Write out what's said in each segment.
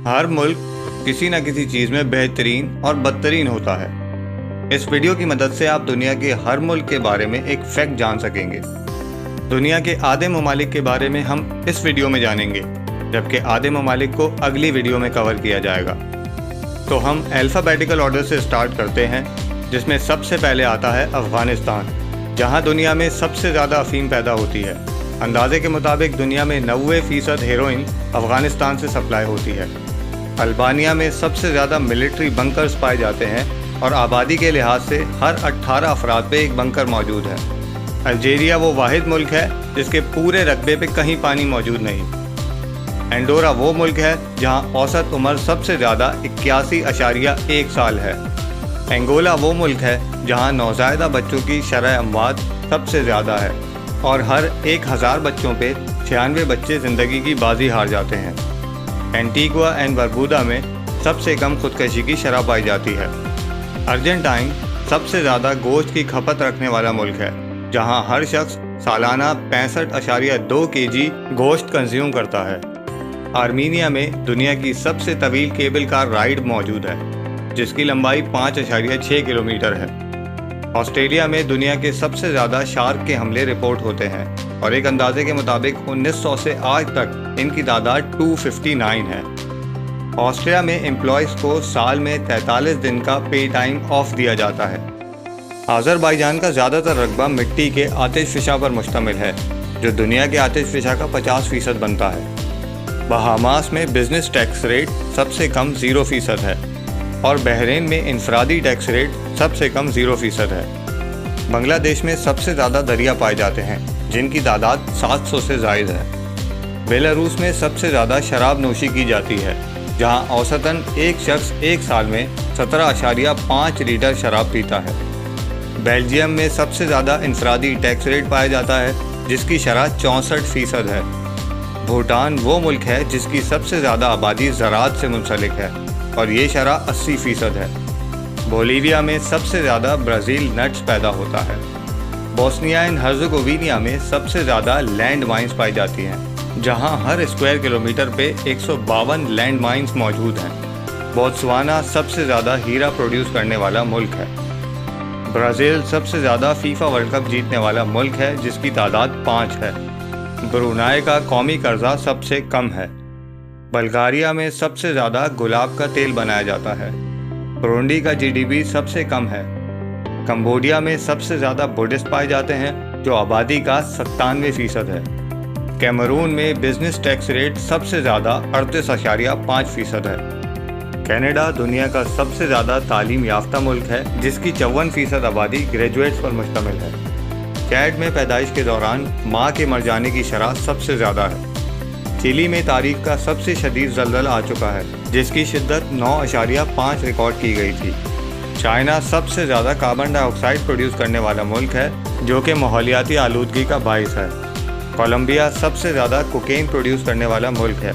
ہر ملک کسی نہ کسی چیز میں بہترین اور بدترین ہوتا ہے۔ اس ویڈیو کی مدد سے آپ دنیا کے ہر ملک کے بارے میں ایک فیکٹ جان سکیں گے۔ دنیا کے آدھے ممالک کے بارے میں ہم اس ویڈیو میں جانیں گے، جبکہ آدھے ممالک کو اگلی ویڈیو میں کور کیا جائے گا۔ تو ہم الفابیٹیکل آرڈر سے سٹارٹ کرتے ہیں، جس میں سب سے پہلے آتا ہے افغانستان، جہاں دنیا میں سب سے زیادہ افیم پیدا ہوتی ہے۔ اندازے کے مطابق دنیا میں 90% ہیروئن افغانستان سے سپلائی ہوتی ہے۔ البانیہ میں سب سے زیادہ ملٹری بنکرز پائے جاتے ہیں اور آبادی کے لحاظ سے ہر 18 افراد پہ ایک بنکر موجود ہے۔ الجیریا وہ واحد ملک ہے جس کے پورے رقبے پہ کہیں پانی موجود نہیں۔ انڈورا وہ ملک ہے جہاں اوسط عمر سب سے زیادہ 81.1 سال ہے۔ انگولا وہ ملک ہے جہاں نوزائیدہ بچوں کی شرح اموات سب سے زیادہ ہے اور ہر 1000 بچوں پہ 96 بچے زندگی کی بازی ہار جاتے ہیں۔ اینٹیگوا اینڈ بربودا میں سب سے کم خودکشی کی شرح پائی جاتی ہے۔ ارجنٹائن سب سے زیادہ گوشت کی کھپت رکھنے والا ملک ہے، جہاں ہر شخص سالانہ 65.2 kg گوشت کنزیوم کرتا ہے۔ آرمینیا میں دنیا کی سب سے طویل کیبل کار رائڈ موجود ہے، جس کی لمبائی 5.6 کلومیٹر ہے۔ آسٹریلیا میں دنیا کے سب سے زیادہ شارک کے حملے رپورٹ ہوتے ہیں اور ایک اندازے کے مطابق 1900 سے آج تک ان کی تعداد 259 ہے۔ آسٹریا میں امپلائیز کو سال میں 43 دن کا پے ٹائم آف دیا جاتا ہے۔ آذربائیجان کا زیادہ تر رقبہ مٹی کے آتش فشاں پر مشتمل ہے، جو دنیا کے آتش فشاں کا 50% بنتا ہے۔ بہاماس میں بزنس ٹیکس ریٹ سب سے کم 0% ہے اور بحرین میں انفرادی ٹیکس ریٹ سب سے کم 0% ہے۔ بنگلہ دیش میں سب سے زیادہ دریا پائے جاتے ہیں، جن کی تعداد 700 سے زائد ہے۔ بیلاروس میں سب سے زیادہ شراب نوشی کی جاتی ہے، جہاں اوسطاً ایک شخص ایک سال میں 17.5 لیٹر شراب پیتا ہے۔ بیلجیم میں سب سے زیادہ انفرادی ٹیکس ریٹ پایا جاتا ہے، جس کی شرح 64% ہے۔ بھوٹان وہ ملک ہے جس کی سب سے زیادہ آبادی زراعت سے منسلک ہے اور یہ شرح 80% ہے۔ بولیویا میں سب سے زیادہ برازیل نٹس پیدا ہوتا ہے۔ بوسنیا اینڈ ہرزیگووینا میں سب سے زیادہ لینڈ مائنز پائی جاتی ہیں، جہاں ہر اسکوائر کلومیٹر پہ 152 لینڈ مائنز موجود ہیں۔ بوتسوانا سب سے زیادہ ہیرا پروڈیوس کرنے والا ملک ہے۔ برازیل سب سے زیادہ فیفا ورلڈ کپ جیتنے والا ملک ہے، جس کی تعداد 5 ہے۔ برونائی کا قومی قرضہ سب سے کم ہے۔ بلغاریہ میں سب سے زیادہ گلاب کا تیل بنایا جاتا ہے۔ برونڈی کا GDP سب سے کم ہے۔ کمبوڈیا میں سب سے زیادہ بدھسٹ پائے جاتے ہیں، جو آبادی کا 97% ہے۔ کیمرون میں بزنس ٹیکس ریٹ سب سے زیادہ 38.5% ہے۔ کینیڈا دنیا کا سب سے زیادہ تعلیم یافتہ ملک ہے، جس کی 54% آبادی گریجویٹس پر مشتمل ہے۔ چیڈ میں پیدائش کے دوران ماں کے مر جانے کی شرح سب سے زیادہ ہے۔ چلی میں تاریخ کا سب سے شدید زلزلہ آ چکا ہے، جس کی شدت 9.5 ریکارڈ کی گئی تھی۔ چائنا سب سے زیادہ کاربن ڈائی آکسائڈ پروڈیوس کرنے والا ملک ہے، جو کہ ماحولیاتی آلودگی کا باعث ہے۔ کولمبیا سب سے زیادہ کوکین پروڈیوس کرنے والا ملک ہے۔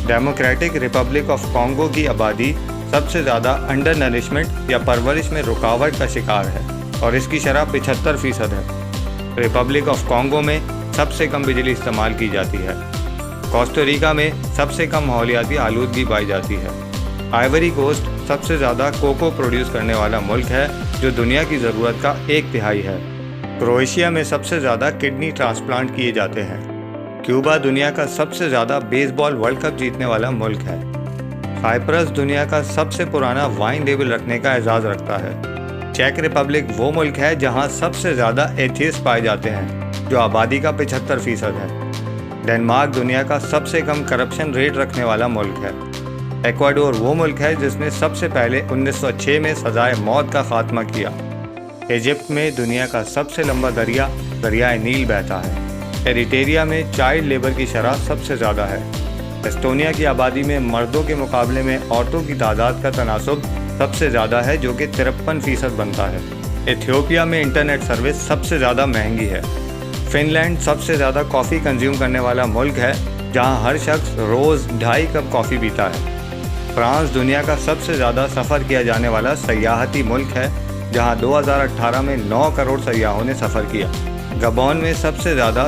ڈیموکریٹک ریپبلک آف کانگو کی آبادی سب سے زیادہ انڈر نرشمنٹ یا پرورش میں رکاوٹ کا شکار ہے اور اس کی شرح 75% ہے۔ ریپبلک آف کانگو میں سب سے کم بجلی استعمال کی جاتی ہے۔ کوسٹاریکا میں سب سے کم ماحولیاتی آلودگی پائی جاتی ہے۔ آئیوری کوسٹ سب سے زیادہ کوکو پروڈیوس کرنے والا ملک ہے، جو دنیا کی ضرورت کا 1/3 ہے۔ کروشیا میں سب سے زیادہ کڈنی ٹرانسپلانٹ کیے جاتے ہیں۔ کیوبا دنیا کا سب سے زیادہ بیس بال ورلڈ کپ جیتنے والا ملک ہے۔ سائپرس دنیا کا سب سے پرانا وائن لیبل رکھنے کا اعزاز رکھتا ہے۔ چیک ریپبلک وہ ملک ہے جہاں سب سے زیادہ ایتھیسٹ پائے جاتے ہیں، جو آبادی کا 75% ہے۔ ڈنمارک دنیا کا سب سے کم کرپشن ریٹ رکھنے والا ملک ہے۔ ایکواڈور وہ ملک ہے جس نے سب سے پہلے 1906 میں سزائے موت کا خاتمہ کیا۔ ایجپٹ میں دنیا کا سب سے لمبا دریا دریائے نیل بہتا ہے۔ ایریٹریا میں چائلڈ لیبر کی شرح سب سے زیادہ ہے۔ ایسٹونیا کی آبادی میں مردوں کے مقابلے میں عورتوں کی تعداد کا تناسب سب سے زیادہ ہے، جو کہ 53% بنتا ہے۔ ایتھیوپیا میں انٹرنیٹ سروس سب سے زیادہ مہنگی ہے۔ فن لینڈ سب سے زیادہ کافی کنزیوم کرنے والا ملک ہے، جہاں ہر شخص روز 2.5 کپ کافی پیتا ہے۔ فرانس دنیا کا سب سے زیادہ سفر کیا جانے والا سیاحتی ملک ہے، جہاں 2018 میں 9 کروڑ سیاحوں نے سفر کیا۔ گبون میں سب سے زیادہ